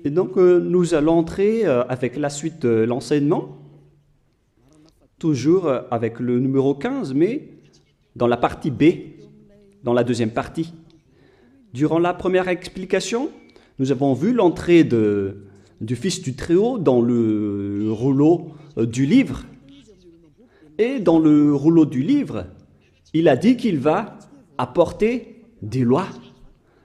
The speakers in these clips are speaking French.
Et donc, nous allons entrer avec la suite de l'enseignement, toujours avec le numéro 15, mais dans la partie B, dans la deuxième partie. Durant la première explication, nous avons vu l'entrée du Fils du Très-Haut dans le rouleau du livre. Et dans le rouleau du livre, il a dit qu'il va apporter des lois.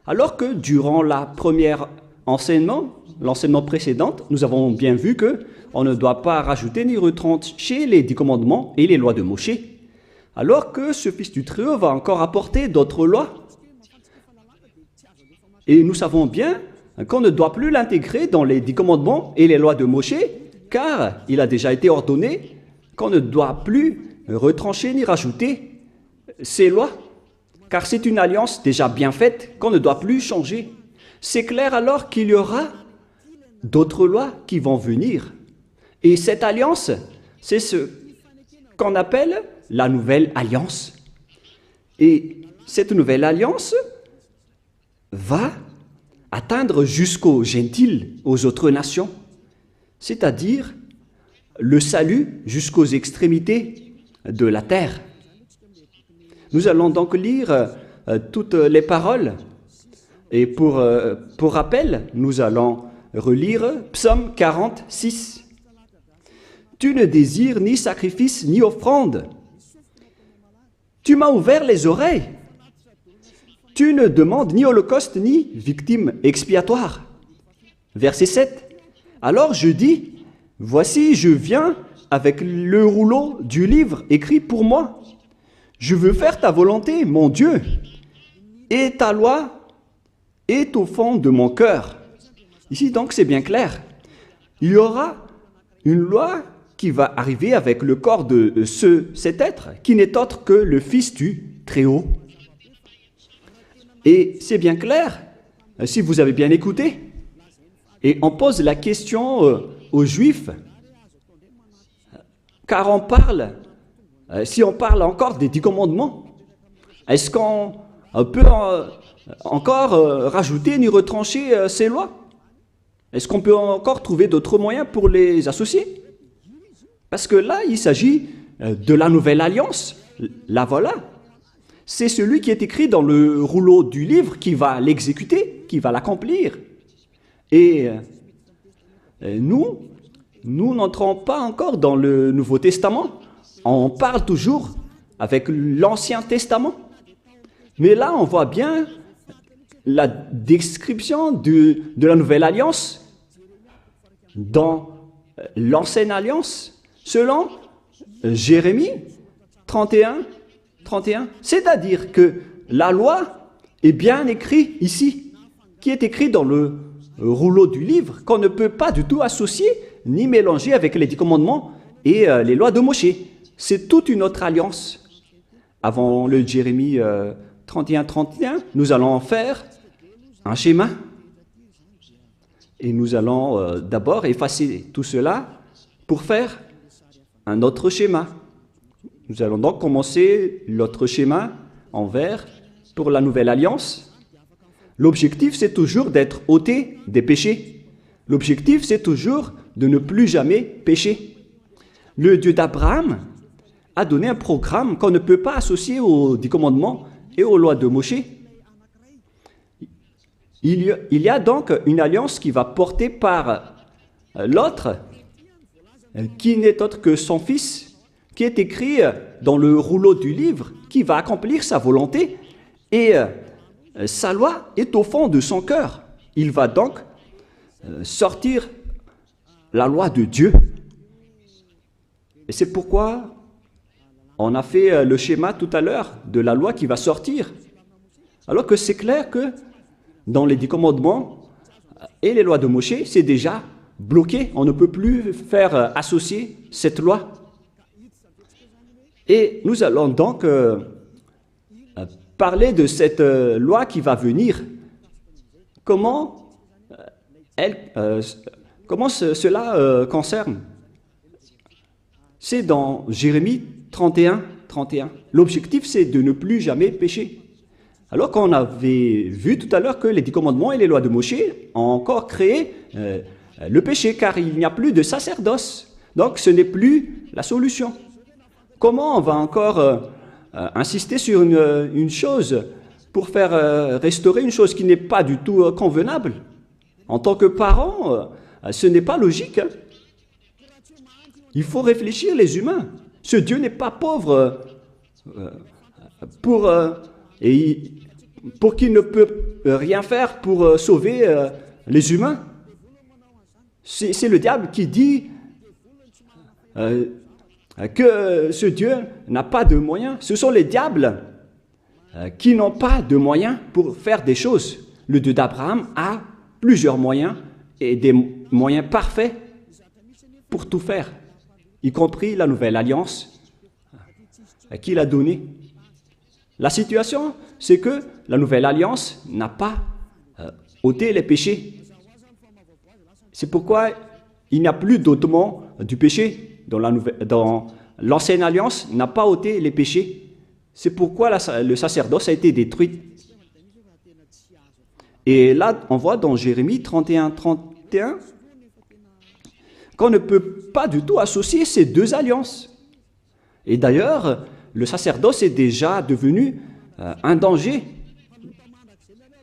Alors que durant la première l'enseignement précédent, nous avons bien vu qu'on ne doit pas rajouter ni retrancher les 10 commandements et les lois de Moshe. Alors que ce Fils du Très-Haut va encore apporter d'autres lois. Et nous savons bien qu'on ne doit plus l'intégrer dans les 10 commandements et les lois de Moshe, car il a déjà été ordonné qu'on ne doit plus retrancher ni rajouter ces lois, car c'est une alliance déjà bien faite qu'on ne doit plus changer. C'est clair alors qu'il y aura d'autres lois qui vont venir. Et cette alliance, c'est ce qu'on appelle la nouvelle alliance. Et cette nouvelle alliance va atteindre jusqu'aux gentiles, aux autres nations, c'est-à-dire le salut jusqu'aux extrémités de la terre. Nous allons donc lire toutes les paroles. Et pour rappel, nous allons relire Psaume 46. « Tu ne désires ni sacrifice ni offrande. Tu m'as ouvert les oreilles. Tu ne demandes ni holocauste ni victime expiatoire. » Verset 7. « Alors je dis, voici, je viens avec le rouleau du livre écrit pour moi. Je veux faire ta volonté, mon Dieu, et ta loi est au fond de mon cœur. » Ici, donc, c'est bien clair. Il y aura une loi qui va arriver avec le corps de cet être, qui n'est autre que le Fils du Très-Haut. Et c'est bien clair, si vous avez bien écouté, et on pose la question aux Juifs, car on parle, si on parle encore des 10 commandements, est-ce qu'on peut encore rajouter ni retrancher ces lois? Est-ce qu'on peut encore trouver d'autres moyens pour les associer? Parce que là, il s'agit de la nouvelle alliance. La voilà. C'est celui qui est écrit dans le rouleau du livre qui va l'exécuter, qui va l'accomplir. Et nous n'entrons pas encore dans le Nouveau Testament. On parle toujours avec l'Ancien Testament. Mais là, on voit bien la description de la Nouvelle Alliance dans l'Ancienne Alliance, selon Jérémie 31. C'est-à-dire que la loi est bien écrite ici, qui est écrite dans le rouleau du livre, qu'on ne peut pas du tout associer ni mélanger avec les 10 commandements et les lois de Moshe. C'est toute une autre alliance. Avant le Jérémie 31, nous allons faire un schéma. Et nous allons d'abord effacer tout cela pour faire un autre schéma. Nous allons donc commencer l'autre schéma en vert pour la nouvelle alliance. L'objectif, c'est toujours d'être ôté des péchés. L'objectif, c'est toujours de ne plus jamais pécher. Le Dieu d'Abraham a donné un programme qu'on ne peut pas associer aux 10 commandements et aux lois de Moshe. Il y a donc une alliance qui va porter par l'autre, qui n'est autre que son Fils, qui est écrit dans le rouleau du livre, qui va accomplir sa volonté, et sa loi est au fond de son cœur. Il va donc sortir la loi de Dieu. Et c'est pourquoi on a fait le schéma tout à l'heure de la loi qui va sortir. Alors que c'est clair que dans les 10 commandements et les lois de Moshe, c'est déjà bloqué. On ne peut plus faire associer cette loi. Et nous allons donc parler de cette loi qui va venir. Comment cela concerne? C'est dans Jérémie 31. L'objectif, c'est de ne plus jamais pécher. Alors qu'on avait vu tout à l'heure que les 10 commandements et les lois de Moïse ont encore créé le péché, car il n'y a plus de sacerdoce. Donc ce n'est plus la solution. Comment on va encore insister sur une chose pour faire restaurer une chose qui n'est pas du tout convenable? En tant que parent, ce n'est pas logique. Hein. Il faut réfléchir, les humains. Ce Dieu n'est pas pauvre pour qu'il ne peut rien faire pour sauver les humains. C'est le diable qui dit que ce Dieu n'a pas de moyens. Ce sont les diables qui n'ont pas de moyens pour faire des choses. Le Dieu d'Abraham a plusieurs moyens et des moyens parfaits pour tout faire, y compris la nouvelle alliance qu'il a donnée. La situation, c'est que la nouvelle alliance n'a pas ôté les péchés. C'est pourquoi il n'y a plus d'ôtement du péché dans l'ancienne alliance n'a pas ôté les péchés. C'est pourquoi le sacerdoce a été détruit. Et là, on voit dans Jérémie 31 qu'on ne peut pas du tout associer ces deux alliances. Et d'ailleurs, le sacerdoce est déjà devenu un danger,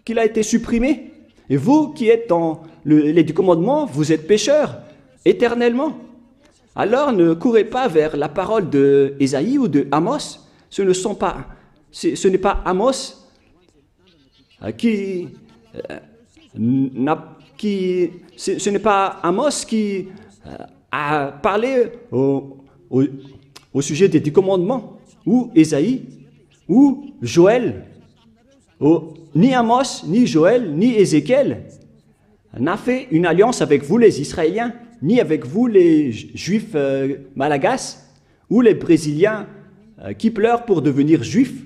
qu'il a été supprimé. Et vous qui êtes dans les 10 commandements, vous êtes pécheurs éternellement. Alors ne courez pas vers la parole de Ésaïe ou de Amos. Ce n'est pas Amos qui a parlé au sujet des 10 commandements, ou Ésaïe, ou Joël. Ni Amos, ni Joël, ni Ézéchiel n'a fait une alliance avec vous les Israéliens, ni avec vous les Juifs malagasy, ou les Brésiliens qui pleurent pour devenir Juifs.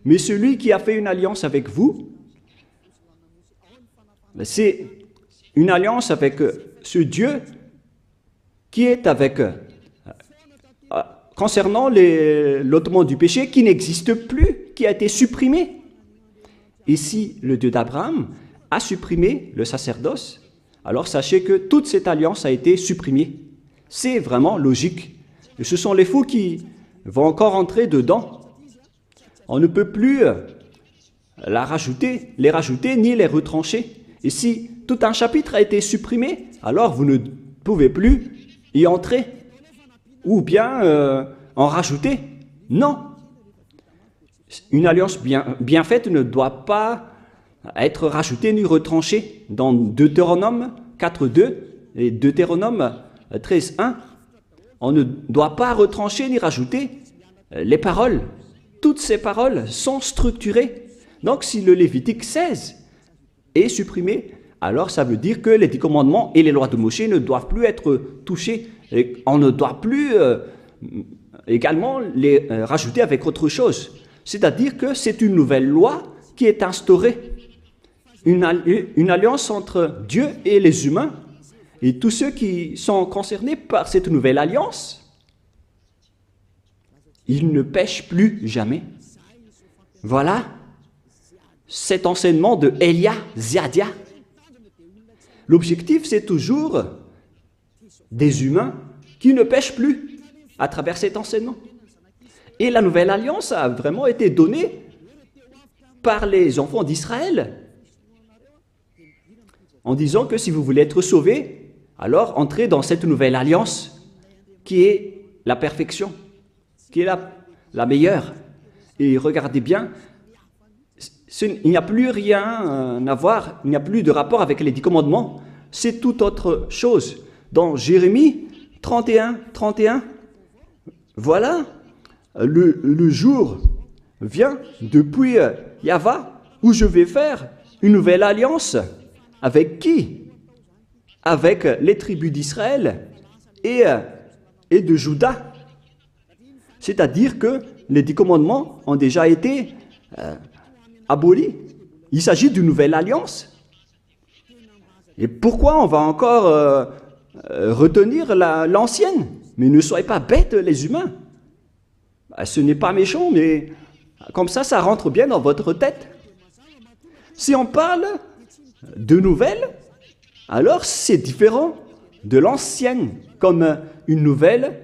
Mais celui qui a fait une alliance avec vous, c'est une alliance avec ce Dieu qui est avec, concernant l'ôtement du péché qui n'existe plus, qui a été supprimé. Et si le Dieu d'Abraham a supprimé le sacerdoce, alors sachez que toute cette alliance a été supprimée. C'est vraiment logique. Et ce sont les fous qui vont encore entrer dedans. On ne peut plus les rajouter ni les retrancher. Et si tout un chapitre a été supprimé, alors vous ne pouvez plus y entrer ou bien en rajouter. Non. Une alliance bien faite ne doit pas être rajoutée ni retranchée. Dans Deutéronome 4.2 et Deutéronome 13.1, on ne doit pas retrancher ni rajouter les paroles. Toutes ces paroles sont structurées. Donc si le Lévitique 16 est supprimé, alors ça veut dire que les 10 commandements et les lois de Moïse ne doivent plus être touchés. Et on ne doit plus également les rajouter avec autre chose. C'est-à-dire que c'est une nouvelle loi qui est instaurée. Une alliance entre Dieu et les humains. Et tous ceux qui sont concernés par cette nouvelle alliance, ils ne pêchent plus jamais. Voilà cet enseignement de Elia Ziadia. L'objectif, c'est toujours des humains qui ne pêchent plus à travers cet enseignement. Et la nouvelle alliance a vraiment été donnée par les enfants d'Israël en disant que si vous voulez être sauvés, alors entrez dans cette nouvelle alliance qui est la perfection, qui est la meilleure. Et regardez bien, il n'y a plus rien à voir, il n'y a plus de rapport avec les 10 commandements, c'est toute autre chose. Dans Jérémie 31, voilà, le jour vient depuis Yahva où je vais faire une nouvelle alliance. Avec qui? Avec les tribus d'Israël et de Juda. C'est-à-dire que les 10 commandements ont déjà été abolis. Il s'agit d'une nouvelle alliance. Et pourquoi on va encore retenir l'ancienne? Mais ne soyez pas bêtes, les humains. Ce n'est pas méchant, mais comme ça rentre bien dans votre tête. Si on parle de nouvelles, alors c'est différent de l'ancienne, comme une nouvelle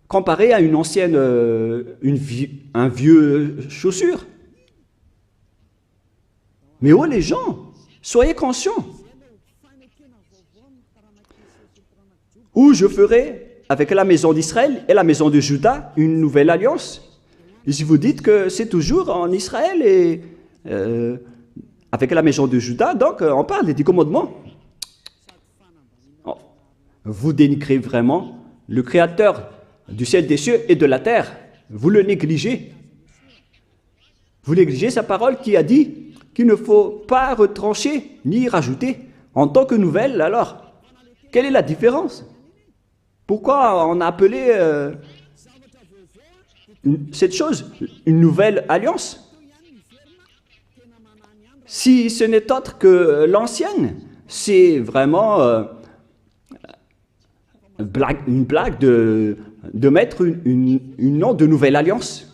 comparée à une ancienne, un vieux chaussure. Mais oh les gens, soyez conscients. Où je ferai avec la maison d'Israël et la maison de Juda une nouvelle alliance. Et si vous dites que c'est toujours en Israël et avec la maison de Juda, donc on parle des 10 commandements. Oh, vous dénigrez vraiment le Créateur du ciel, des cieux et de la terre. Vous le négligez. Vous négligez sa parole qui a dit qu'il ne faut pas retrancher ni rajouter. En tant que nouvelle, alors, quelle est la différence? Pourquoi on a appelé cette chose une nouvelle alliance? Si ce n'est autre que l'ancienne, c'est vraiment une blague de mettre une nom de nouvelle alliance.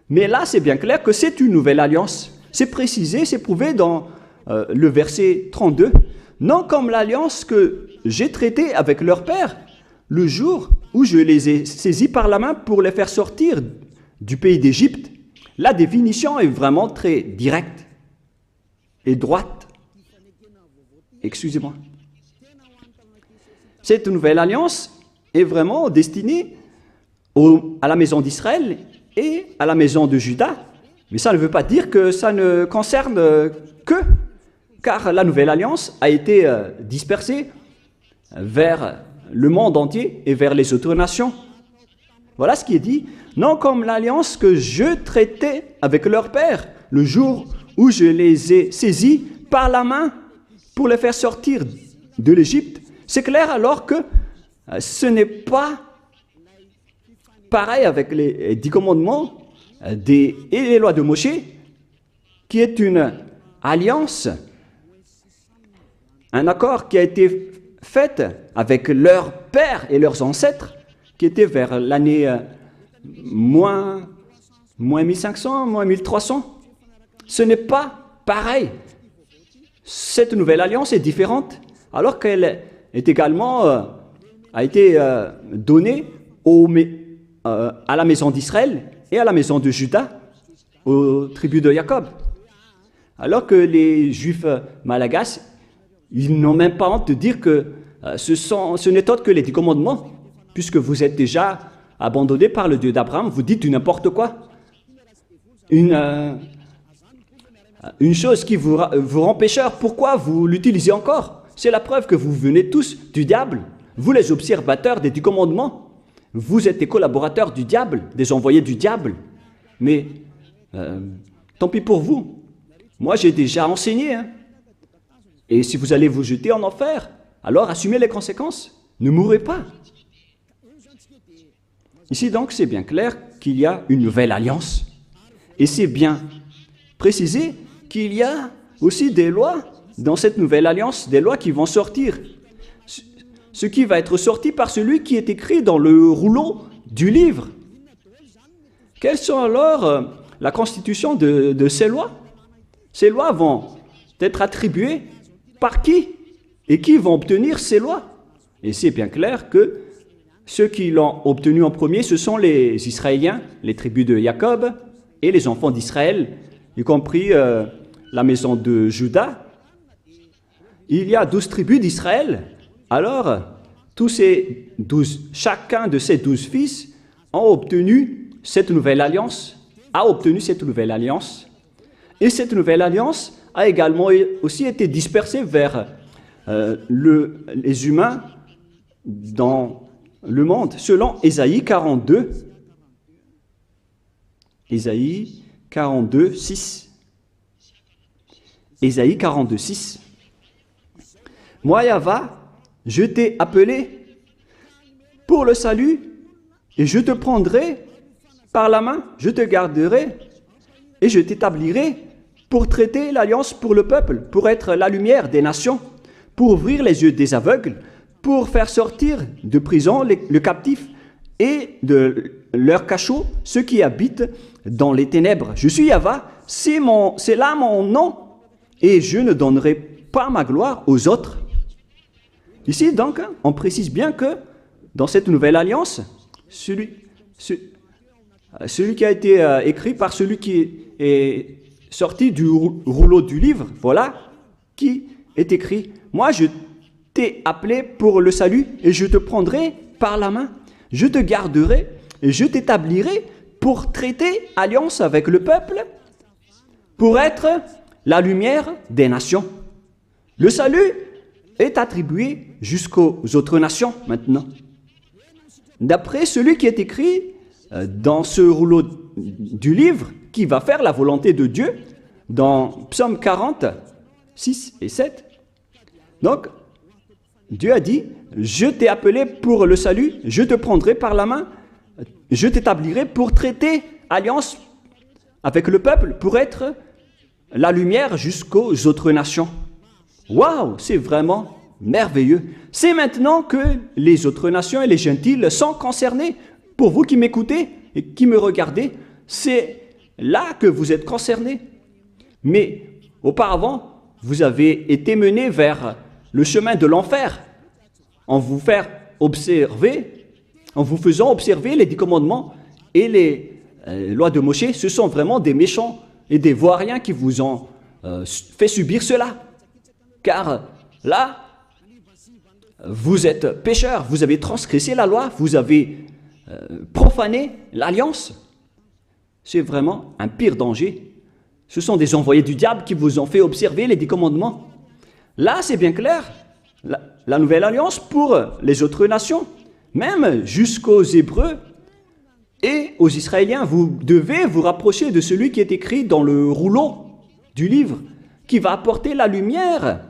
Mais là, c'est bien clair que c'est une nouvelle alliance. C'est précisé, c'est prouvé dans le verset 32. Non comme l'alliance que j'ai traitée avec leur père, le jour où je les ai saisis par la main pour les faire sortir du pays d'Égypte. La définition est vraiment très directe et droite. Excusez-moi. Cette nouvelle alliance est vraiment destinée à la maison d'Israël et à la maison de Juda. Mais ça ne veut pas dire que ça ne concerne que, car la nouvelle alliance a été dispersée vers le monde entier et vers les autres nations. Voilà ce qui est dit. Non comme l'alliance que je traitais avec leur père, le jour où je les ai saisis par la main pour les faire sortir de l'Égypte. C'est clair alors que ce n'est pas pareil avec les 10 commandements et les lois de Moshe, qui est une alliance, un accord qui a été fait avec leurs pères et leurs ancêtres, qui étaient vers l'année moins 1500, moins 1300. Ce n'est pas pareil. Cette nouvelle alliance est différente, alors qu'elle est également a été donnée à la maison d'Israël et à la maison de Juda, aux tribus de Jacob. Alors que les Juifs malagasy, ils n'ont même pas honte de dire que ce n'est autre que les 10 commandements, puisque vous êtes déjà abandonnés par le Dieu d'Abraham, vous dites du n'importe quoi. Une chose qui vous rend pécheur, pourquoi vous l'utilisez encore? C'est la preuve que vous venez tous du diable. Vous les observateurs des 10 commandements, vous êtes des collaborateurs du diable, des envoyés du diable. Mais tant pis pour vous. Moi, j'ai déjà enseigné. Hein. Et si vous allez vous jeter en enfer, alors assumez les conséquences. Ne mourrez pas. Ici donc, c'est bien clair qu'il y a une nouvelle alliance. Et c'est bien précisé qu'il y a aussi des lois dans cette nouvelle alliance, des lois qui vont sortir. Ce qui va être sorti par celui qui est écrit dans le rouleau du livre. Quelles sont alors la constitution de ces lois? Ces lois vont être attribuées par qui? Et qui vont obtenir ces lois? Et c'est bien clair que ceux qui l'ont obtenu en premier, ce sont les Israéliens, les tribus de Jacob et les enfants d'Israël, y compris la maison de Juda. Il y a 12 tribus d'Israël. Alors, chacun de ces 12 fils ont obtenu cette nouvelle alliance, Et cette nouvelle alliance a également aussi été dispersée vers les humains dans le monde, selon Ésaïe 42. Ésaïe 42, 6. Ésaïe 42, 6. Moi, Yahva, je t'ai appelé pour le salut, et je te prendrai par la main, je te garderai, et je t'établirai pour traiter l'alliance pour le peuple, pour être la lumière des nations, pour ouvrir les yeux des aveugles, pour faire sortir de prison le captif et de leur cachot ceux qui habitent dans les ténèbres. Je suis Yahva, c'est là mon nom. et je ne donnerai pas ma gloire aux autres. Ici, donc, on précise bien que dans cette nouvelle alliance, celui qui a été écrit par celui qui est sorti du rouleau du livre, voilà, qui est écrit. Moi, je t'ai appelé pour le salut et je te prendrai par la main. Je te garderai et je t'établirai pour traiter alliance avec le peuple, pour être la lumière des nations. Le salut est attribué jusqu'aux autres nations maintenant. D'après celui qui est écrit dans ce rouleau du livre, qui va faire la volonté de Dieu, dans Psaume 40, 6 et 7. Donc, Dieu a dit, je t'ai appelé pour le salut, je te prendrai par la main, je t'établirai pour traiter alliance avec le peuple, pour être la lumière jusqu'aux autres nations. Waouh, c'est vraiment merveilleux. C'est maintenant que les autres nations et les gentils sont concernés. Pour vous qui m'écoutez et qui me regardez, c'est là que vous êtes concernés. Mais auparavant, vous avez été menés vers le chemin de l'enfer en vous faisant observer les 10 commandements et les lois de Moïse. Ce sont vraiment des méchants et des vauriens qui vous ont fait subir cela. Car là, vous êtes pécheurs, vous avez transgressé la loi, vous avez profané l'alliance. C'est vraiment un pire danger. Ce sont des envoyés du diable qui vous ont fait observer les 10 commandements. Là, c'est bien clair. La nouvelle alliance pour les autres nations, même jusqu'aux Hébreux et aux Israéliens, vous devez vous rapprocher de celui qui est écrit dans le rouleau du livre, qui va apporter la lumière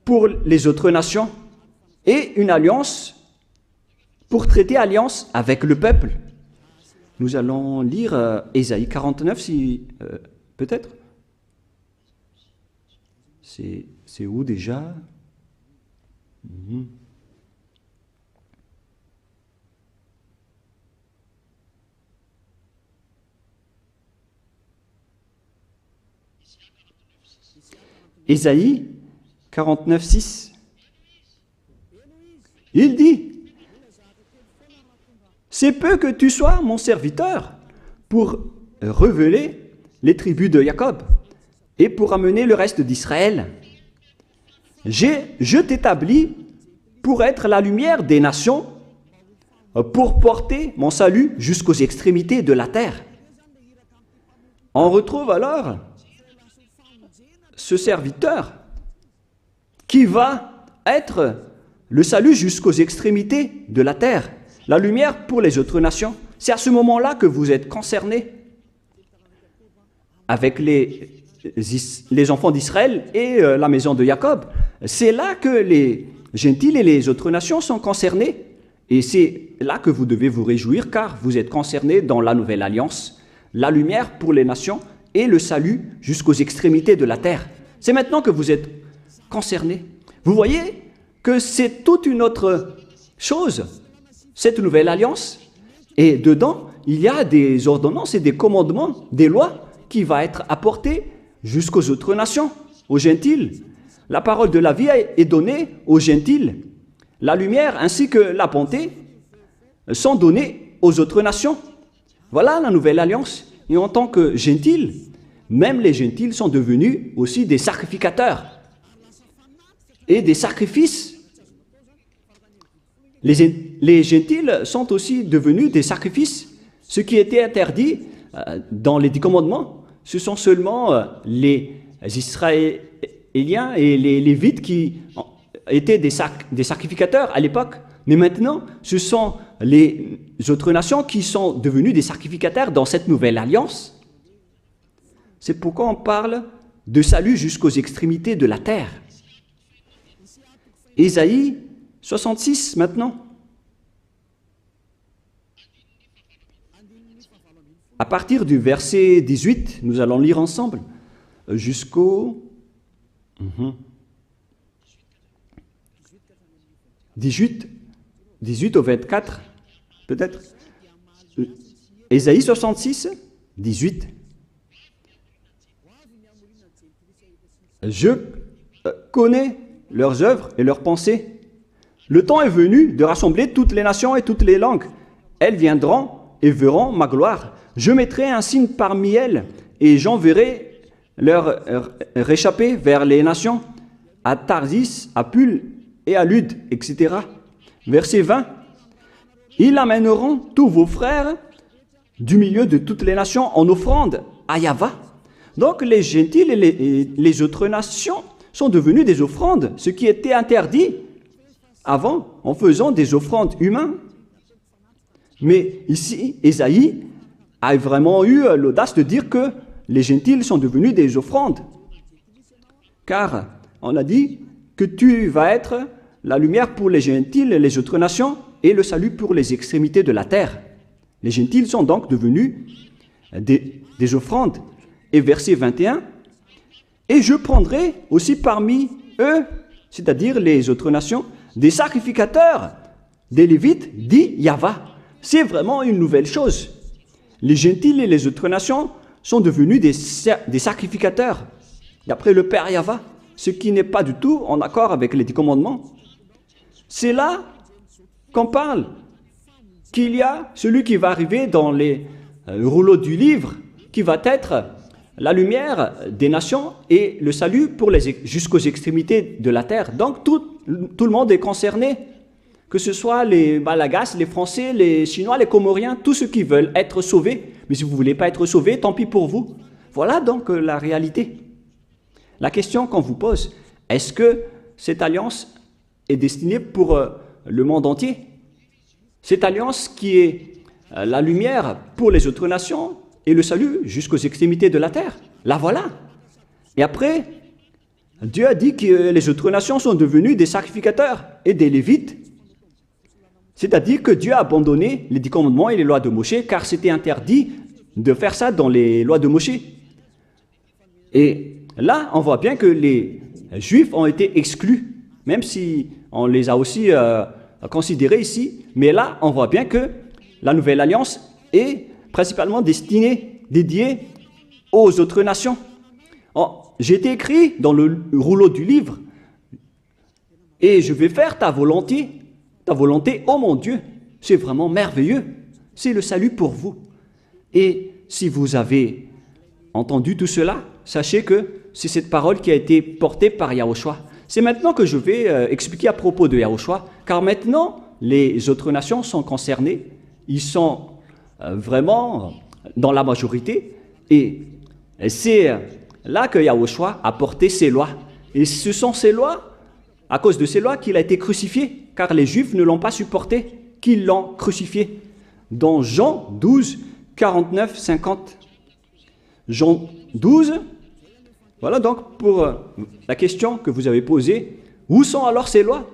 pour les autres nations et une alliance pour traiter alliance avec le peuple. Nous allons lire Ésaïe 49, si peut-être. C'est où déjà? Ésaïe 49, 6. Il dit, « C'est peu que tu sois mon serviteur pour révéler les tribus de Jacob et pour amener le reste d'Israël. Je t'établis pour être la lumière des nations, pour porter mon salut jusqu'aux extrémités de la terre. » On retrouve alors ce serviteur qui va être le salut jusqu'aux extrémités de la terre, la lumière pour les autres nations. C'est à ce moment-là que vous êtes concernés avec les enfants d'Israël et la maison de Jacob. C'est là que les gentils et les autres nations sont concernés. Et c'est là que vous devez vous réjouir, car vous êtes concernés dans la nouvelle alliance, la lumière pour les nations et le salut jusqu'aux extrémités de la terre. C'est maintenant que vous êtes concernés. Vous voyez que c'est toute une autre chose, cette nouvelle alliance. Et dedans, il y a des ordonnances et des commandements, des lois qui vont être apportées jusqu'aux autres nations, aux gentils. La parole de la vie est donnée aux gentils. La lumière ainsi que la bonté sont données aux autres nations. Voilà la nouvelle alliance. Et en tant que gentils, même les gentils sont devenus aussi des sacrificateurs et des sacrifices. Les gentils sont aussi devenus des sacrifices. Ce qui était interdit dans les 10 commandements, ce sont seulement les Israéliens et les Lévites qui étaient des sacrificateurs à l'époque. Mais maintenant, ce sont les autres nations qui sont devenues des sacrificateurs dans cette nouvelle alliance. C'est pourquoi on parle de salut jusqu'aux extrémités de la terre. Ésaïe 66 maintenant. À partir du verset 18, nous allons lire ensemble jusqu'au 18 au 24, peut-être. Ésaïe 66, 18. Je connais leurs œuvres et leurs pensées. Le temps est venu de rassembler toutes les nations et toutes les langues. Elles viendront et verront ma gloire. Je mettrai un signe parmi elles et j'enverrai leur réchapper vers les nations, à Tarsis, à Pul et à Lude, etc. Verset 20. Ils amèneront tous vos frères du milieu de toutes les nations en offrande à Yahva. Donc les gentils et les autres nations sont devenus des offrandes, ce qui était interdit avant en faisant des offrandes humaines. Mais ici, Ésaïe a vraiment eu l'audace de dire que les gentils sont devenus des offrandes. Car on a dit que tu vas être la lumière pour les gentils et les autres nations et le salut pour les extrémités de la terre. Les gentils sont donc devenus des offrandes. Et verset 21, « Et je prendrai aussi parmi eux, c'est-à-dire les autres nations, des sacrificateurs, des Lévites, dit Yahva. » C'est vraiment une nouvelle chose. Les gentils et les autres nations sont devenus des sacrificateurs, d'après le Père Yahva, ce qui n'est pas du tout en accord avec les 10 commandements. C'est là qu'on parle qu'il y a celui qui va arriver dans les rouleaux du livre, qui va être la lumière des nations et le salut pour jusqu'aux extrémités de la terre. Donc tout le monde est concerné, que ce soit les Malagasy, les Français, les Chinois, les Comoriens, tous ceux qui veulent être sauvés. Mais si vous ne voulez pas être sauvés, tant pis pour vous. Voilà donc la réalité. La question qu'on vous pose, est-ce que cette alliance est destinée pour le monde entier? Cette alliance qui est la lumière pour les autres nations et le salut jusqu'aux extrémités de la terre. La voilà. Et après, Dieu a dit que les autres nations sont devenues des sacrificateurs et des Lévites. C'est-à-dire que Dieu a abandonné les 10 commandements et les lois de Moïse, car c'était interdit de faire ça dans les lois de Moïse. Et là, on voit bien que les Juifs ont été exclus, même si on les a aussi considérés ici. Mais là, on voit bien que la nouvelle alliance est principalement dédiée aux autres nations. J'ai été écrit dans le rouleau du livre, et je vais faire ta volonté, oh mon Dieu. C'est vraiment merveilleux. C'est le salut pour vous. Et si vous avez entendu tout cela, sachez que c'est cette parole qui a été portée par Yahushua. C'est maintenant que je vais expliquer à propos de Yahushua, car maintenant, les autres nations sont concernées. Ils sont vraiment dans la majorité. Et c'est là que Yahushua a porté ses lois. Et ce sont ces lois, à cause de ces lois, qu'il a été crucifié, car les Juifs ne l'ont pas supporté, qu'ils l'ont crucifié. Dans Jean 12, 49, 50. Jean 12, voilà donc pour la question que vous avez posée. Où sont alors ces lois?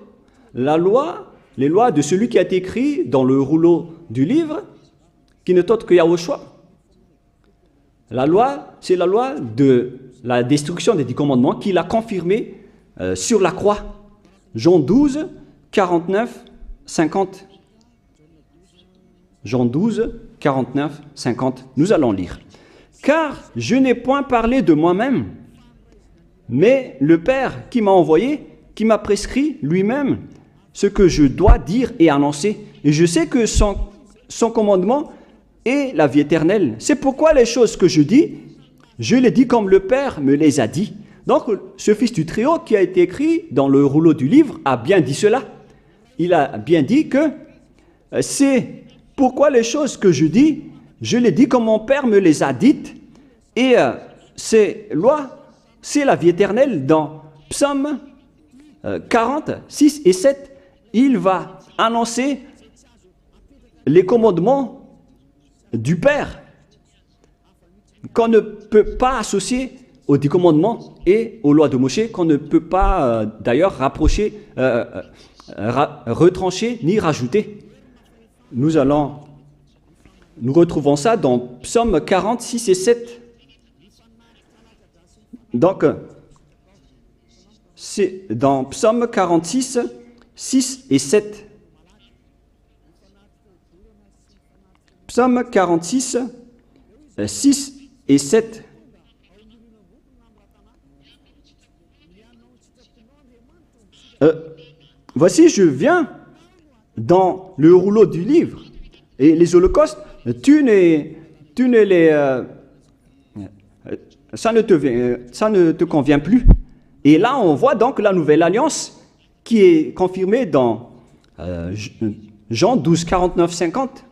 Les lois de celui qui a été écrit dans le rouleau du livre, qui n'est autre que Yahushua. La loi, c'est la loi de la destruction des 10 commandements qu'il a confirmé sur la croix. Jean 12, 49, 50. Jean 12, 49, 50. Nous allons lire. « Car je n'ai point parlé de moi-même, mais le Père qui m'a envoyé, qui m'a prescrit lui-même ce que je dois dire et annoncer. Et je sais que son commandement est la vie éternelle. C'est pourquoi les choses que je dis, je les dis comme le Père me les a dit. » Donc, ce Fils du Très-Haut qui a été écrit dans le rouleau du livre a bien dit cela. Il a bien dit que c'est pourquoi les choses que je dis, je les dis comme mon Père me les a dites. Et ces lois, c'est la vie éternelle. Dans Psaume 40, 6 et 7, il va annoncer les commandements du Père qu'on ne peut pas associer aux 10 commandements et aux lois de Moïse, qu'on ne peut pas d'ailleurs rapprocher, retrancher ni rajouter. Nous retrouvons ça dans Psaume 40, 6 et 7. Donc, c'est dans Psaume 46, 6 et 7. Psaume 46, 6 et 7. Voici, je viens dans le rouleau du livre. Et les holocaustes, tu ne les... ça ne te convient plus. Et là, on voit donc la nouvelle alliance qui est confirmée dans Jean 12, 49, 50,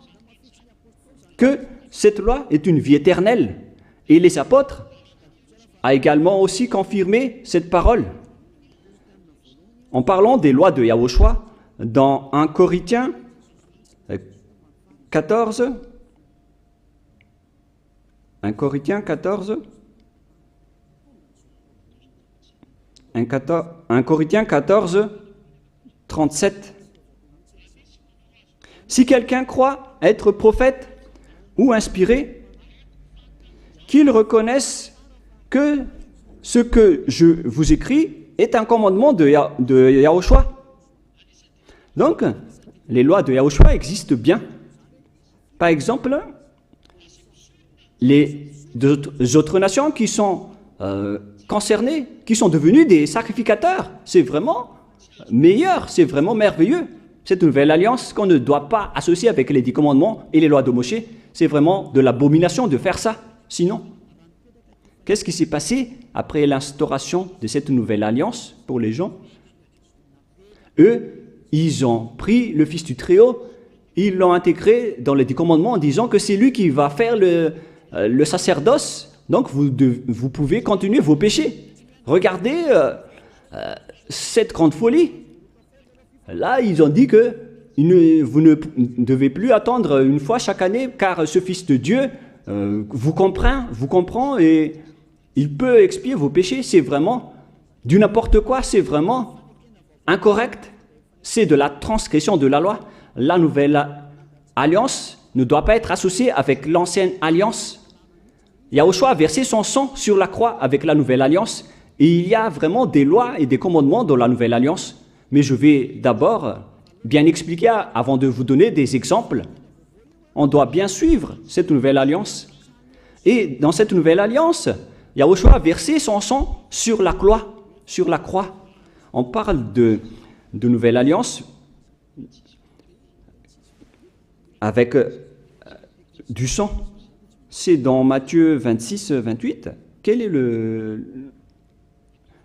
que cette loi est une vie éternelle. Et les apôtres ont également aussi confirmé cette parole. En parlant des lois de Yahushua, dans 1 Corinthiens 14, 1 Corinthiens 14, 1 Corinthiens 14, 37. Si quelqu'un croit être prophète ou inspiré, qu'il reconnaisse que ce que je vous écris est un commandement de Yahushua. Donc, les lois de Yahushua existent bien. Par exemple, les autres nations qui sont concernées, qui sont devenues des sacrificateurs, c'est vraiment meilleur, c'est vraiment merveilleux. Cette nouvelle alliance qu'on ne doit pas associer avec les 10 commandements et les lois de Moshe, c'est vraiment de l'abomination de faire ça. Sinon, qu'est-ce qui s'est passé après l'instauration de cette nouvelle alliance pour les gens? Eux, ils ont pris le Fils du Très-Haut, ils l'ont intégré dans les 10 commandements en disant que c'est lui qui va faire le sacerdoce. Donc, vous pouvez continuer vos péchés. Regardez cette grande folie. Là, ils ont dit que vous ne devez plus attendre une fois chaque année, car ce Fils de Dieu vous comprend et il peut expier vos péchés. C'est vraiment du n'importe quoi, c'est vraiment incorrect. C'est de la transgression de la loi. La nouvelle alliance ne doit pas être associée avec l'ancienne alliance. Yahushua a versé son sang sur la croix avec la nouvelle alliance. Et il y a vraiment des lois et des commandements dans la nouvelle alliance. Mais je vais d'abord bien expliquer avant de vous donner des exemples. On doit bien suivre cette nouvelle alliance. Et dans cette nouvelle alliance, Yahushua a versé son sang sur la croix. On parle de nouvelle alliance avec du sang. C'est dans Matthieu 26, 28. Quelle est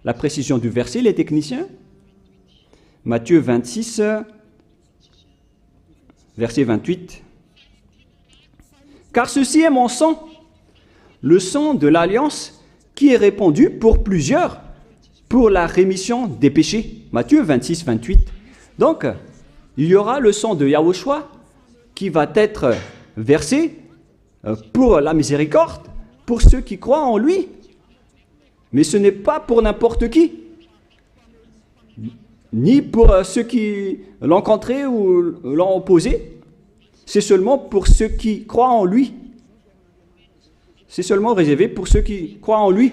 la précision du verset, les techniciens? Matthieu 26, verset 28. Car ceci est mon sang, le sang de l'alliance qui est répandu pour plusieurs pour la rémission des péchés. Matthieu 26, 28. Donc, il y aura le sang de Yahushua qui va être versé pour la miséricorde, pour ceux qui croient en lui. Mais ce n'est pas pour n'importe qui, ni pour ceux qui l'ont contré ou l'ont opposé. C'est seulement pour ceux qui croient en lui. C'est seulement réservé pour ceux qui croient en lui.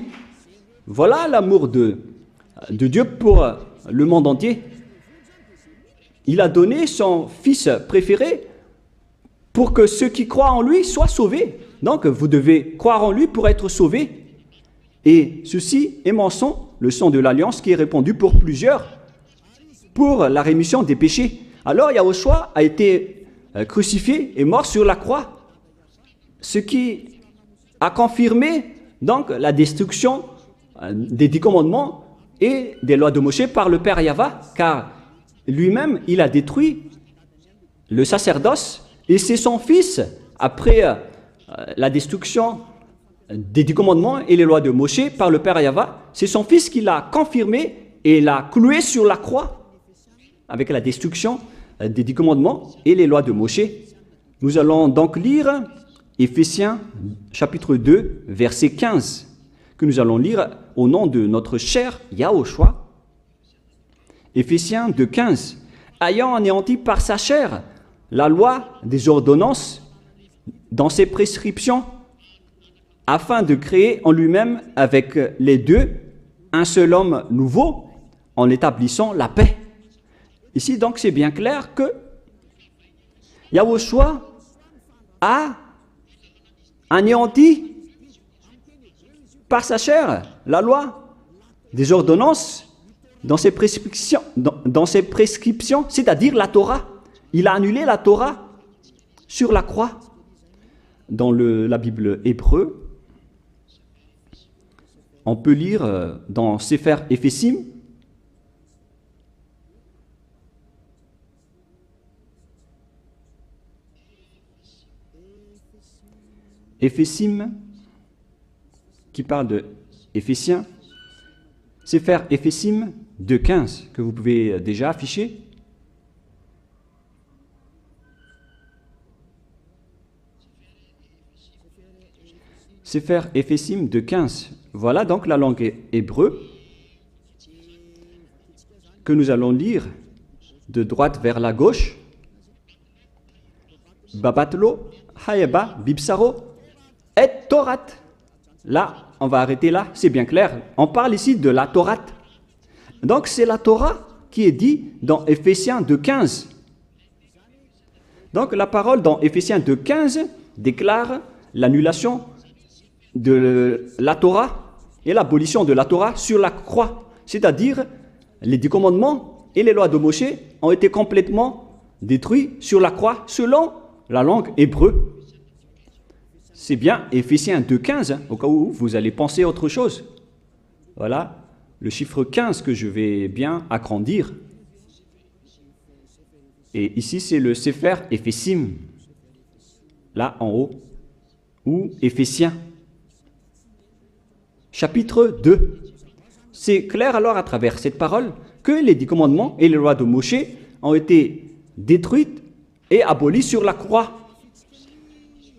Voilà l'amour de Dieu pour le monde entier. Il a donné son Fils préféré pour que ceux qui croient en lui soient sauvés. Donc, vous devez croire en lui pour être sauvés. Et ceci est mon sang, le sang de l'alliance qui est répandu pour plusieurs, pour la rémission des péchés. Alors, Yahushua a été crucifié et mort sur la croix, ce qui a confirmé donc la destruction des 10 commandements et des lois de Moshe par le Père Yahva, car lui-même, il a détruit le sacerdoce et c'est son Fils, après la destruction des 10 commandements et les lois de Moshe par le Père Yahva, c'est son Fils qui l'a confirmé et l'a cloué sur la croix avec la destruction des 10 commandements et les lois de Moshe. Nous allons donc lire Éphésiens chapitre 2, verset 15, que nous allons lire au nom de notre cher Yahushua. Éphésiens 2, 15. Ayant anéanti par sa chair la loi des ordonnances dans ses prescriptions, afin de créer en lui-même avec les deux un seul homme nouveau, en établissant la paix. Ici, donc, c'est bien clair que Yahushua a anéanti par sa chair la loi des ordonnances dans ses prescriptions, dans ses prescriptions, c'est-à-dire la Torah. Il a annulé la Torah sur la croix. Dans la Bible hébreu, on peut lire dans Sefer Ephésim, Éphésim, qui parle de Éphésiens, Sefer Éphésim 2.15, que vous pouvez déjà afficher. Sefer Éphésim 2.15. Voilà donc la langue hébreu que nous allons lire de droite vers la gauche. Babatlo, Hayaba, Bibsaro, et Torat. Là, on va arrêter là, c'est bien clair. On parle ici de la Torah. Donc c'est la Torah qui est dit dans Éphésiens 2.15. Donc la parole dans Éphésiens 2.15 déclare l'annulation de la Torah et l'abolition de la Torah sur la croix. C'est-à-dire, les 10 commandements et les lois de Moshe ont été complètement détruits sur la croix selon la langue hébreu. C'est bien Éphésiens 2.15, au cas où vous allez penser autre chose. Voilà le chiffre 15 que je vais bien agrandir. Et ici, c'est le Sefer Éphésim, là en haut, ou Éphésiens. Chapitre 2. C'est clair alors à travers cette parole que les 10 commandements et les lois de Moshe ont été détruites et abolies sur la croix.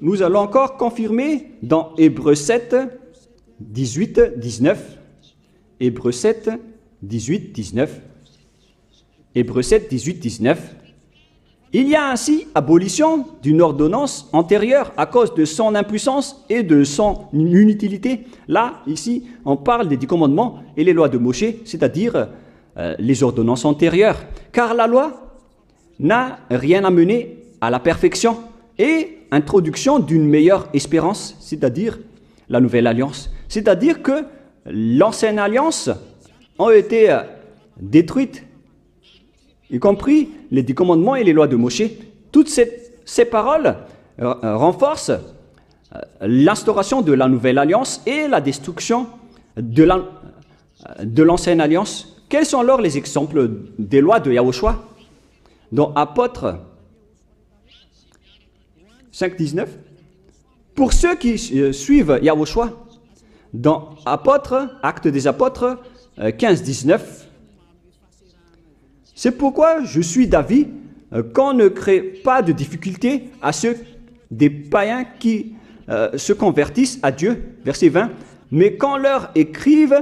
Nous allons encore confirmer dans Hébreux 7, 18, 19. Hébreux 7, 18, 19. Hébreux 7, 18, 19. Il y a ainsi abolition d'une ordonnance antérieure à cause de son impuissance et de son inutilité. Là, ici, on parle des 10 commandements et les lois de Moshe, c'est-à-dire les ordonnances antérieures. Car la loi n'a rien amené à la perfection et introduction d'une meilleure espérance, c'est-à-dire la nouvelle alliance. C'est-à-dire que l'ancienne alliance a été détruite, y compris les 10 commandements et les lois de Moshe. Toutes ces paroles renforcent l'instauration de la nouvelle alliance et la destruction de l'ancienne alliance. Quels sont alors les exemples des lois de Yahushua? Dans Apôtres 5.19, pour ceux qui suivent Yahushua, dans Apôtres, Actes des Apôtres 15.19, c'est pourquoi je suis d'avis qu'on ne crée pas de difficulté à ceux des païens qui se convertissent à Dieu, verset 20, mais qu'on leur écrive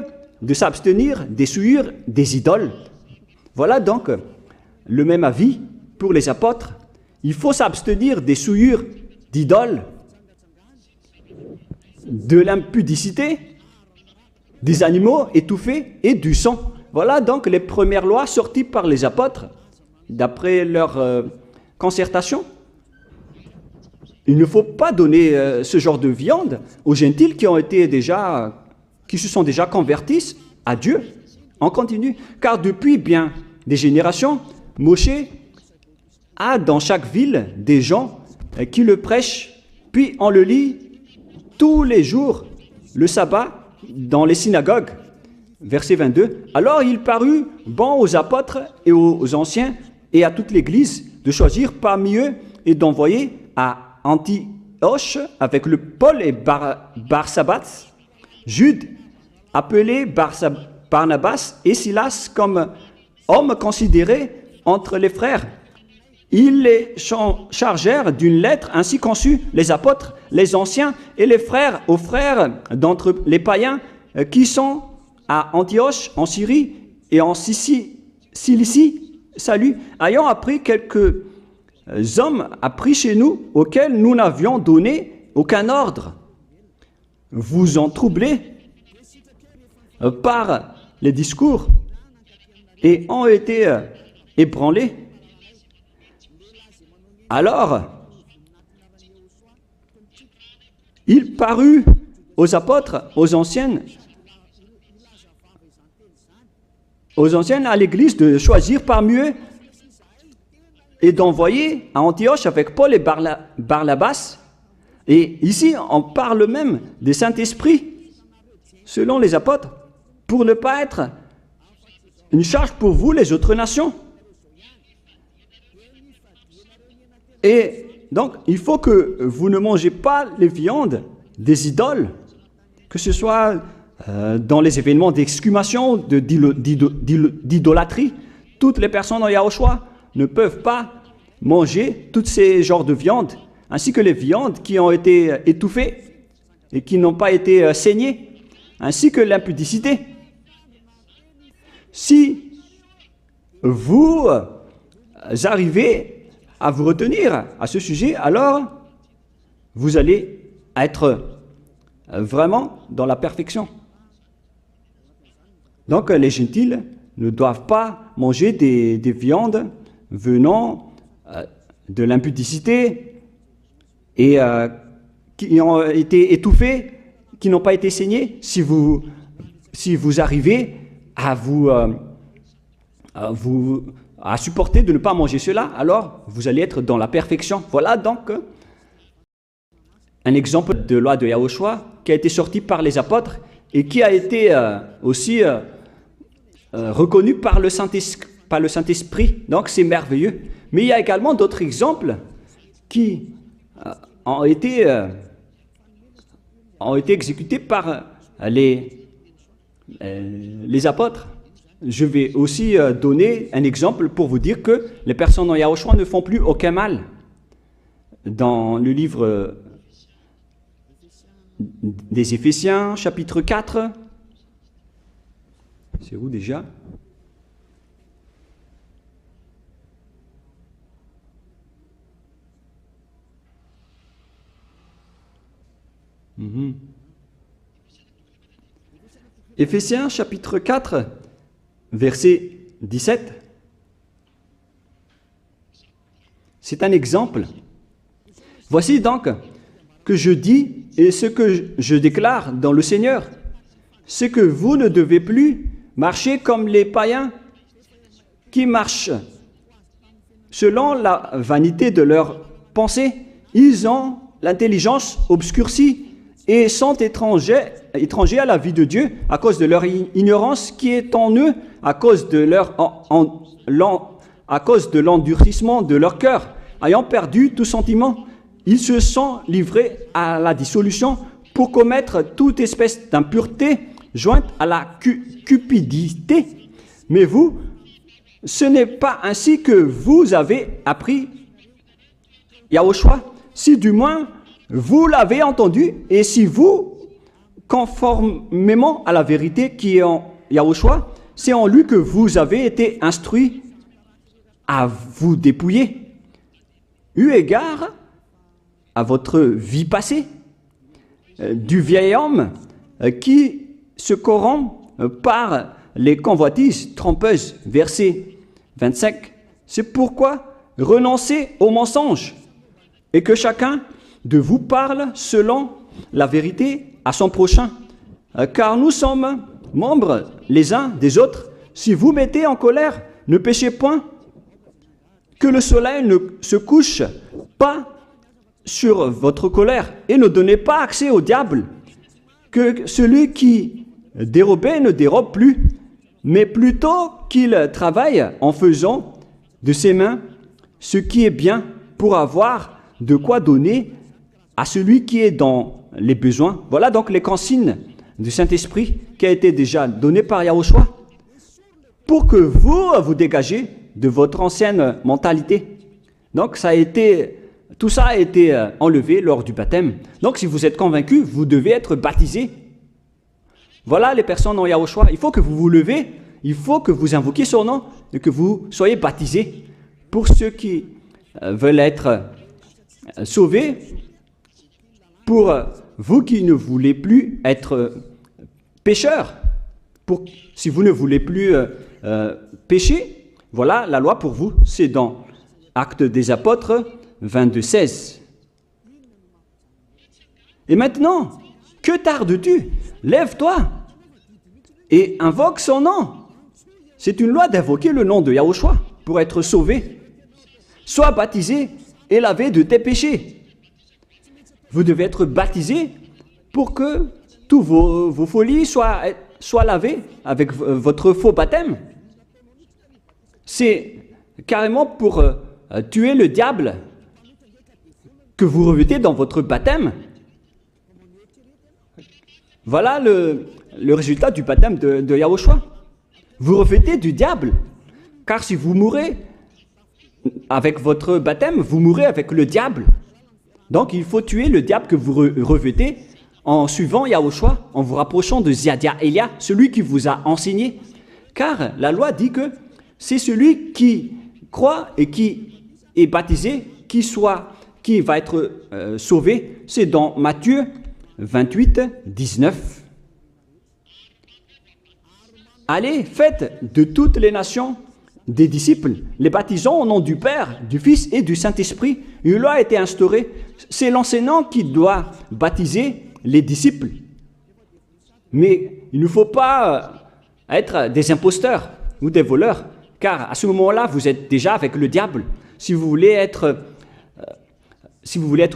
de s'abstenir des souillures des idoles. Voilà donc le même avis pour les apôtres. Il faut s'abstenir des souillures d'idoles, de l'impudicité, des animaux étouffés et du sang. Voilà donc les premières lois sorties par les apôtres, d'après leur concertation. Il ne faut pas donner ce genre de viande aux gentils qui se sont déjà convertis à Dieu. On continue, car depuis bien des générations, Moshe a dans chaque ville des gens qui le prêchent, puis on le lit tous les jours, le sabbat, dans les synagogues. Verset 22, alors il parut bon aux apôtres et aux anciens et à toute l'Église de choisir parmi eux et d'envoyer à Antioche avec le Paul et Barsabas, Jude, appelé Barnabas et Silas comme hommes considérés entre les frères. Ils les chargèrent d'une lettre ainsi conçue, les apôtres, les anciens et les frères, aux frères d'entre les païens qui sont à Antioche, en Syrie et en Cilicie, salut, ayant appris quelques hommes appris chez nous, auxquels nous n'avions donné aucun ordre. Vous en troublez par les discours et ont été ébranlés. Alors, il parut aux apôtres, aux anciennes, aux anciens à l'Église de choisir parmi eux et d'envoyer à Antioche avec Paul et Barnabas. Et ici, on parle même des Saint-Esprits, selon les apôtres, pour ne pas être une charge pour vous, les autres nations. Et donc, il faut que vous ne mangez pas les viandes des idoles, que ce soit dans les événements d'exhumation, d'idolâtrie. Toutes les personnes en Yahushua ne peuvent pas manger tous ces genres de viandes, ainsi que les viandes qui ont été étouffées et qui n'ont pas été saignées, ainsi que l'impudicité. Si vous arrivez à vous retenir à ce sujet, alors vous allez être vraiment dans la perfection. Donc les gentils ne doivent pas manger des viandes venant de l'impudicité et qui ont été étouffées, qui n'ont pas été saignées. Si vous arrivez à à supporter de ne pas manger cela, alors vous allez être dans la perfection. Voilà donc un exemple de loi de Yahushua qui a été sorti par les apôtres et qui a été aussi reconnu par le Saint-Esprit. Donc c'est merveilleux. Mais il y a également d'autres exemples qui ont été exécutés par les apôtres. Je vais aussi donner un exemple pour vous dire que les personnes en Yahushua ne font plus aucun mal. Dans le livre des Éphésiens, chapitre 4, c'est où déjà ? Éphésiens, chapitre 4, verset 17. C'est un exemple. Voici donc que je dis et ce que je déclare dans le Seigneur, c'est que vous ne devez plus marcher comme les païens qui marchent selon la vanité de leurs pensées. Ils ont l'intelligence obscurcie et sont étrangers à la vie de Dieu à cause de leur ignorance qui est en eux, à cause de l'endurcissement de leur cœur. Ayant perdu tout sentiment, ils se sont livrés à la dissolution pour commettre toute espèce d'impureté jointe à la cupidité. Mais vous, ce n'est pas ainsi que vous avez appris Yahushua, si du moins vous l'avez entendu, et si vous, conformément à la vérité qui est en Yahushua, c'est en lui que vous avez été instruits à vous dépouiller, eu égard à votre vie passée, du vieil homme qui se corrompt par les convoitises trompeuses. Verset 25. C'est pourquoi renoncez aux mensonges et que chacun de vous parle selon la vérité à son prochain, car nous sommes membres les uns des autres. Si vous mettez en colère, ne péchez point, que le soleil ne se couche pas sur votre colère, et ne donnez pas accès au diable, que celui qui dérobait ne dérobe plus, mais plutôt qu'il travaille en faisant de ses mains ce qui est bien pour avoir de quoi donner à celui qui est dans les besoins. Voilà donc les consignes du Saint-Esprit qui a été déjà donné par Yahushua pour que vous vous dégagez de votre ancienne mentalité. Donc tout ça a été enlevé lors du baptême. Donc si vous êtes convaincu, vous devez être baptisé. Voilà les personnes en Yahushua. Il faut que vous vous levez, il faut que vous invoquiez son nom et que vous soyez baptisés. Pour ceux qui veulent être sauvés, pour vous qui ne voulez plus être pécheurs, si vous ne voulez plus pécher, voilà la loi pour vous. C'est dans Actes des Apôtres 22:16. Et maintenant, que tardes-tu? Lève-toi et invoque son nom. c'est une loi d'invoquer le nom de Yahushua pour être sauvé. Sois baptisé et lavé de tes péchés. Vous devez être baptisé pour que tous vos folies soient lavées avec votre faux baptême. C'est carrément pour tuer le diable que vous revêtez dans votre baptême. Voilà le résultat du baptême de Yahushua. Vous revêtez du diable, car si vous mourrez avec votre baptême, vous mourrez avec le diable. Donc il faut tuer le diable que vous revêtez en suivant Yahushua, en vous rapprochant de Ziadia Elia, celui qui vous a enseigné. Car la loi dit que c'est celui qui croit et qui est baptisé, qui va être sauvé. C'est dans Matthieu 28, 19. Allez, faites de toutes les nations des disciples, les baptisant au nom du Père, du Fils et du Saint-Esprit. Une loi a été instaurée. C'est l'enseignant qui doit baptiser les disciples. Mais il ne faut pas être des imposteurs ou des voleurs, car à ce moment-là, vous êtes déjà avec le diable. Si vous voulez être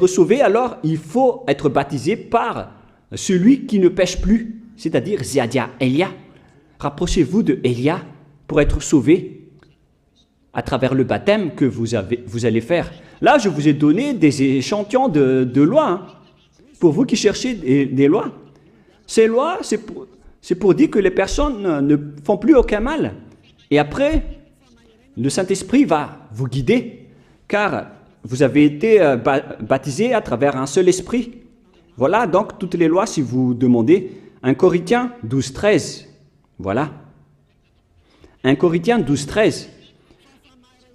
sauvé, alors il faut être baptisé par celui qui ne pêche plus, c'est-à-dire Ziadia Elia. Rapprochez-vous de Elia pour être sauvé à travers le baptême que vous allez faire. Là, je vous ai donné des échantillons de lois, pour vous qui cherchez des lois. Ces lois, c'est pour dire que les personnes ne font plus aucun mal. Et après, le Saint-Esprit va vous guider, car vous avez été baptisé à travers un seul esprit. Voilà donc toutes les lois si vous demandez. 1 Corinthiens 12, 13. Voilà. 1 Corinthiens 12, 13.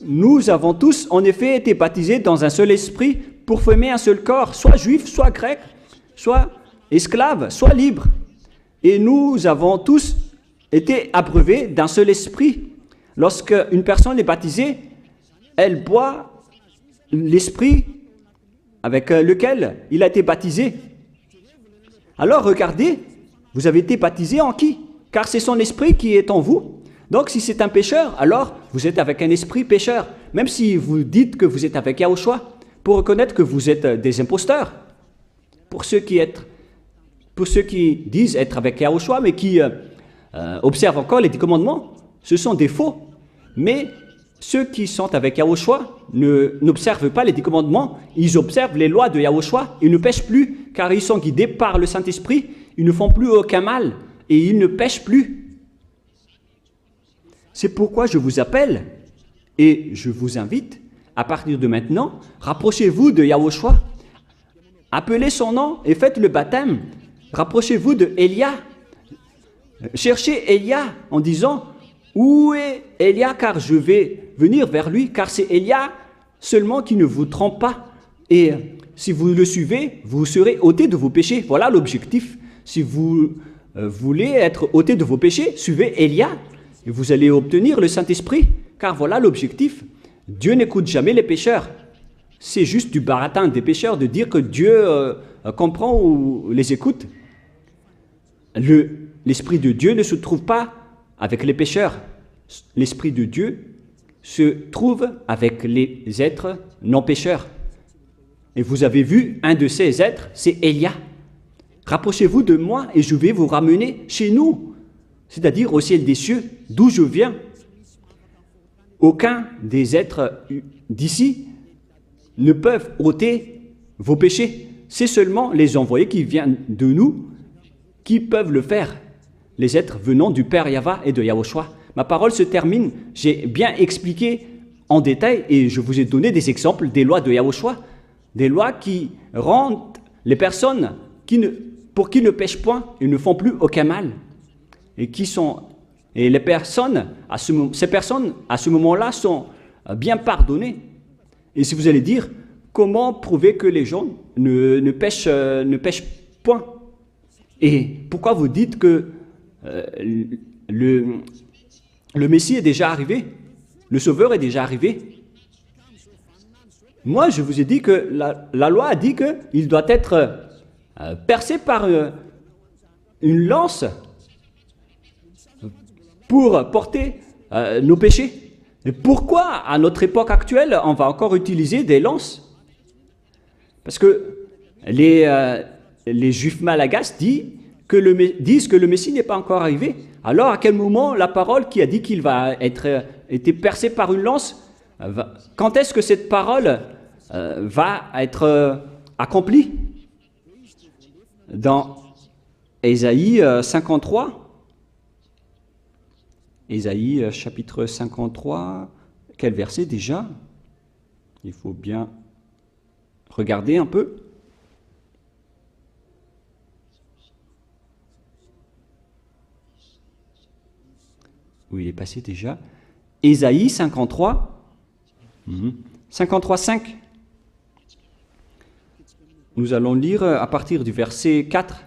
Nous avons tous en effet été baptisés dans un seul esprit pour former un seul corps, soit juif, soit grec, soit esclave, soit libre. Et nous avons tous été abreuvés d'un seul esprit. Lorsque une personne est baptisée, elle boit l'esprit avec lequel il a été baptisé. Alors regardez, vous avez été baptisé en qui? Car c'est son esprit qui est en vous. Donc si c'est un pécheur, alors vous êtes avec un esprit pécheur. Même si vous dites que vous êtes avec Yahushua, pour reconnaître que vous êtes des imposteurs. Pour ceux qui disent être avec Yahushua, mais qui observent encore les 10 commandements, ce sont des faux. Mais ceux qui sont avec Yahushua n'observent pas les 10 commandements, ils observent les lois de Yahushua, ils ne pêchent plus, car ils sont guidés par le Saint-Esprit, ils ne font plus aucun mal, et ils ne pêchent plus. C'est pourquoi je vous appelle, et je vous invite, à partir de maintenant, rapprochez-vous de Yahushua, appelez son nom et faites le baptême, rapprochez-vous de Elia, cherchez Elia en disant, où est Elia, car je vais venir vers lui, car c'est Elia seulement qui ne vous trompe pas. Et si vous le suivez, vous serez ôtés de vos péchés. Voilà l'objectif. Si vous voulez être ôtés de vos péchés, suivez Elia et vous allez obtenir le Saint-Esprit, car voilà l'objectif. Dieu n'écoute jamais les pécheurs. C'est juste du baratin des pécheurs de dire que Dieu comprend ou les écoute. L'Esprit de Dieu ne se trouve pas avec les pécheurs. L'Esprit de Dieu se trouve avec les êtres non pécheurs. Et vous avez vu, un de ces êtres, c'est Elia. Rapprochez-vous de moi et je vais vous ramener chez nous, c'est-à-dire au ciel des cieux, d'où je viens. Aucun des êtres d'ici ne peuvent ôter vos péchés. C'est seulement les envoyés qui viennent de nous qui peuvent le faire. Les êtres venant du Père Yahva et de Yahushua. Ma parole se termine. J'ai bien expliqué en détail et je vous ai donné des exemples des lois de Yahushua, des lois qui rendent les personnes pour qui ne pêchent point et ne font plus aucun mal. Et les personnes, ces personnes, à ce moment-là, sont bien pardonnées. Et si vous allez dire, comment prouver que les gens ne pêchent point? Et pourquoi vous dites que le Messie est déjà arrivé? Le Sauveur est déjà arrivé? Moi, je vous ai dit que la loi a dit qu'il doit être percé par une lance pour porter nos péchés. Mais pourquoi, à notre époque actuelle, on va encore utiliser des lances? Parce que les Juifs malagasy disent que le Messie n'est pas encore arrivé. Alors, à quel moment la parole qui a dit qu'il va être percé par une lance, quand est-ce que cette parole va être accomplie? Dans Ésaïe 53, Ésaïe chapitre 53, quel verset déjà? Il faut bien regarder un peu. Où il est passé déjà? Ésaïe 53, 53, 5. Nous allons lire à partir du verset 4.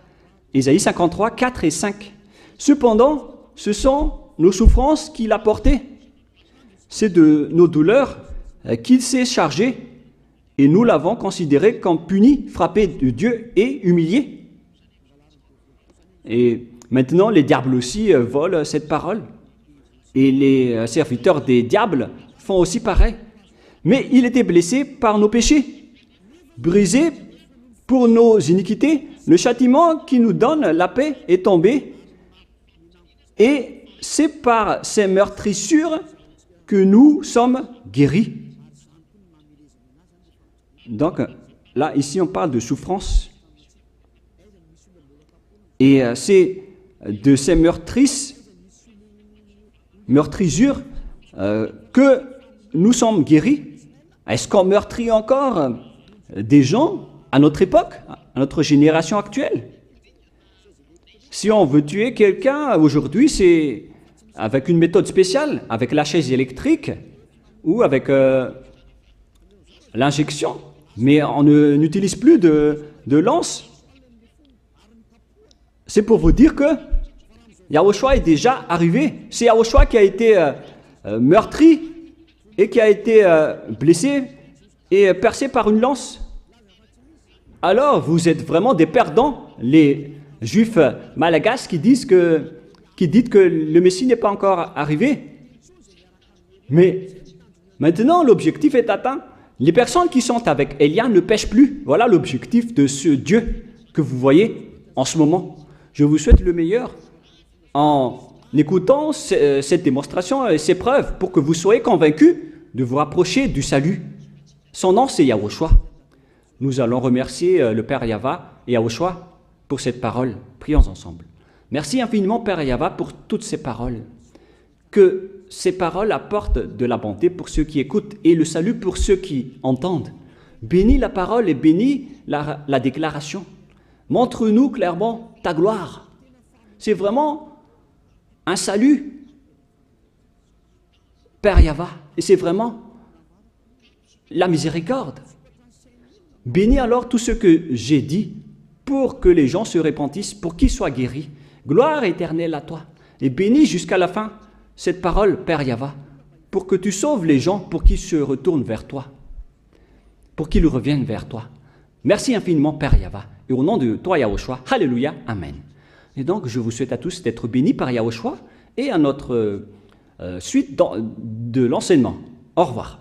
Ésaïe 53, 4 et 5. Cependant, ce sont nos souffrances qu'il a portées. C'est de nos douleurs qu'il s'est chargé, et nous l'avons considéré comme puni, frappé de Dieu et humilié. Et maintenant, les diables aussi volent cette parole. Et les serviteurs des diables font aussi pareil. Mais il était blessé par nos péchés, brisé pour nos iniquités. Le châtiment qui nous donne la paix est tombé. Et c'est par ces meurtrissures que nous sommes guéris. Donc là, ici, on parle de souffrance. Et c'est de ces meurtrissures que nous sommes guéris. Est-ce qu'on meurtrit encore des gens à notre époque, à notre génération actuelle? Si on veut tuer quelqu'un aujourd'hui, c'est avec une méthode spéciale, avec la chaise électrique ou avec l'injection. Mais on n'utilise plus de lance. C'est pour vous dire que Yahushua est déjà arrivé. C'est Yahushua qui a été meurtri et qui a été blessé et percé par une lance. Alors, vous êtes vraiment des perdants, les Juifs malagasy qui disent que le Messie n'est pas encore arrivé. Mais maintenant, l'objectif est atteint. Les personnes qui sont avec Élia ne pêchent plus. Voilà l'objectif de ce Dieu que vous voyez en ce moment. Je vous souhaite le meilleur en écoutant cette démonstration et ces preuves pour que vous soyez convaincus de vous rapprocher du salut. Son nom, c'est Yahushua. Nous allons remercier le Père Yahva et Yahushua pour cette parole. Prions ensemble. Merci infiniment, Père Yahva, pour toutes ces paroles. Que ces paroles apportent de la bonté pour ceux qui écoutent et le salut pour ceux qui entendent. Bénis la parole et bénis la déclaration. Montre-nous clairement ta gloire. C'est vraiment un salut, Père Yahva, et c'est vraiment la miséricorde. Bénis alors tout ce que j'ai dit pour que les gens se repentissent, pour qu'ils soient guéris. Gloire éternelle à toi. Et bénis jusqu'à la fin cette parole, Père Yahva, pour que tu sauves les gens, pour qu'ils se retournent vers toi, pour qu'ils reviennent vers toi. Merci infiniment, Père Yahva. Et au nom de toi, Yahushua, Alléluia, Amen. Et donc, je vous souhaite à tous d'être bénis par Yahushua et à notre suite de l'enseignement. Au revoir.